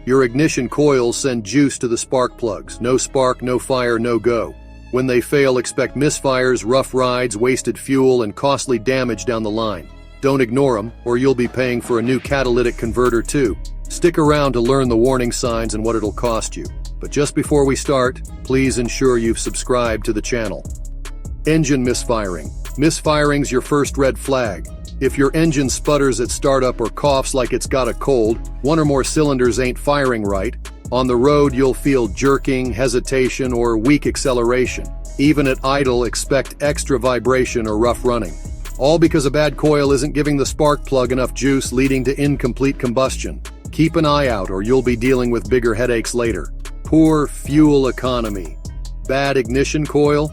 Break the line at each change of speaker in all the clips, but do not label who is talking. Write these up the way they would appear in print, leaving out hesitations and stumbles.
Your ignition coils send juice to the spark plugs. No spark, no fire, no go. When they fail, expect misfires, rough rides, wasted fuel, and costly damage down the line. Don't ignore them, or you'll be paying for a new catalytic converter too. Stick around to learn the warning signs and what it'll cost you. But just before we start, please ensure you've subscribed to the channel. Engine misfiring. Misfiring's your first red flag. If your engine sputters at startup or coughs like it's got a cold, one or more cylinders ain't firing right. On the road, you'll feel jerking, hesitation, or weak acceleration. Even at idle, expect extra vibration or rough running. All because a bad coil isn't giving the spark plug enough juice, leading to incomplete combustion. Keep an eye out or you'll be dealing with bigger headaches later. Poor fuel economy. Bad ignition coil?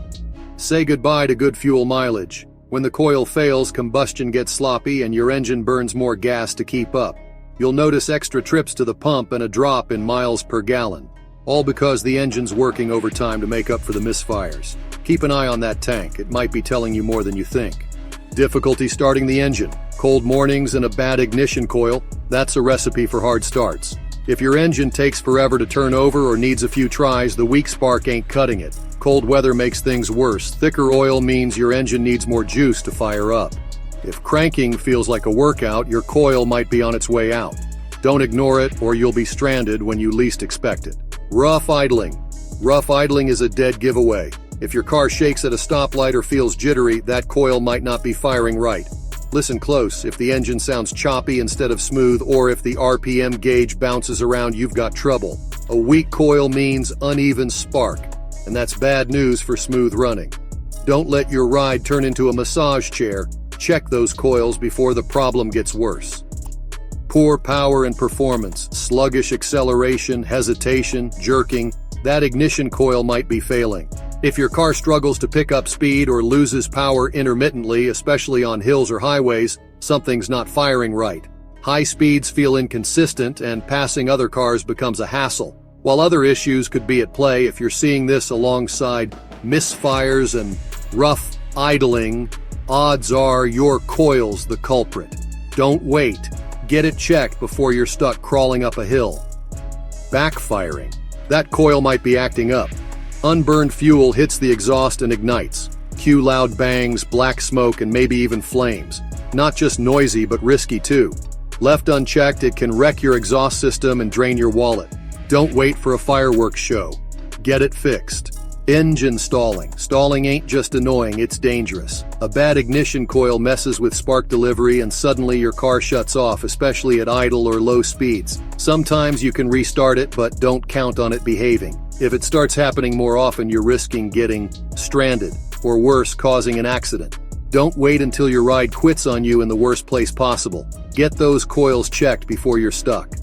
Say goodbye to good fuel mileage. When the coil fails, combustion gets sloppy and your engine burns more gas to keep up. You'll notice extra trips to the pump and a drop in miles per gallon. All because the engine's working overtime to make up for the misfires. Keep an eye on that tank. It might be telling you more than you think. Difficulty starting the engine. Cold mornings and a bad ignition coil. That's a recipe for hard starts. If your engine takes forever to turn over or needs a few tries, the weak spark ain't cutting it. Cold weather makes things worse. Thicker oil means your engine needs more juice to fire up. If cranking feels like a workout, your coil might be on its way out. Don't ignore it or you'll be stranded when you least expect it. Rough idling. Rough idling is a dead giveaway. If your car shakes at a stoplight or feels jittery, that coil might not be firing right. Listen close. If the engine sounds choppy instead of smooth, or if the RPM gauge bounces around, you've got trouble. A weak coil means uneven spark, and that's bad news for smooth running. Don't let your ride turn into a massage chair. Check those coils before the problem gets worse. Poor power and performance, sluggish acceleration, hesitation, jerking. That ignition coil might be failing. If your car struggles to pick up speed or loses power intermittently, especially on hills or highways, something's not firing right. High speeds feel inconsistent and passing other cars becomes a hassle. While other issues could be at play, if you're seeing this alongside misfires and rough idling, odds are your coil's the culprit. Don't wait. Get it checked before you're stuck crawling up a hill. Backfiring. That coil might be acting up. Unburned fuel hits the exhaust and ignites. Cue loud bangs, black smoke, and maybe even flames. Not just noisy, but risky too. Left unchecked, it can wreck your exhaust system and drain your wallet. Don't wait for a fireworks show. Get it fixed. Engine stalling. Stalling ain't just annoying, it's dangerous. A bad ignition coil messes with spark delivery and suddenly your car shuts off, especially at idle or low speeds. Sometimes you can restart it, but don't count on it behaving. If it starts happening more often, you're risking getting stranded, or worse, causing an accident. Don't wait until your ride quits on you in the worst place possible. Get those coils checked before you're stuck.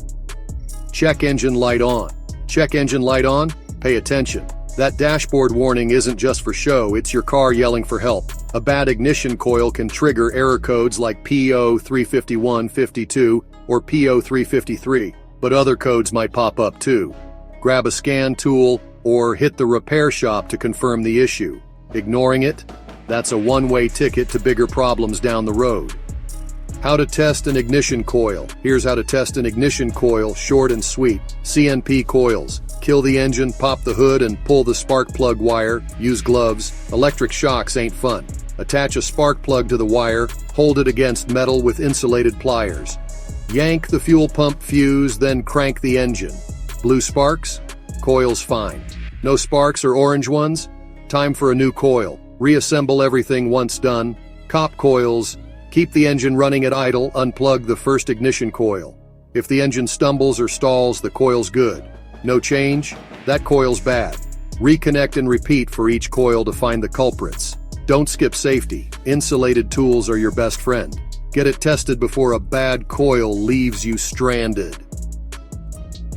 Check engine light on. Check engine light on? Pay attention. That dashboard warning isn't just for show, it's your car yelling for help. A bad ignition coil can trigger error codes like P035152 or P0353, but other codes might pop up too. Grab a scan tool or hit the repair shop to confirm the issue. Ignoring it? That's a one-way ticket to bigger problems down the road. How to test an ignition coil. Here's how to test an ignition coil, short and sweet. CNP coils. Kill the engine, pop the hood, and pull the spark plug wire. Use gloves. Electric shocks ain't fun. Attach a spark plug to the wire. Hold it against metal with insulated pliers. Yank the fuel pump fuse, then crank the engine. Blue sparks? Coil's fine. No sparks or orange ones? Time for a new coil. Reassemble everything once done. Cop coils. Keep the engine running at idle. Unplug the first ignition coil. If the engine stumbles or stalls, the coil's good. No change? That coil's bad. Reconnect and repeat for each coil to find the culprits. Don't skip safety. Insulated tools are your best friend. Get it tested before a bad coil leaves you stranded.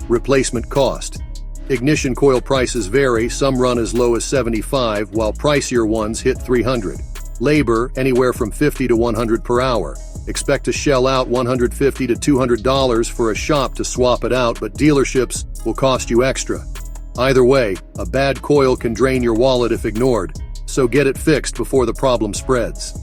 Replacement cost. Ignition coil prices vary. Some run as low as $75, while pricier ones hit $300. Labor, anywhere from $50 to $100 per hour. Expect to shell out $150 to $200 for a shop to swap it out, but dealerships will cost you extra. Either way, a bad coil can drain your wallet if ignored, so get it fixed before the problem spreads.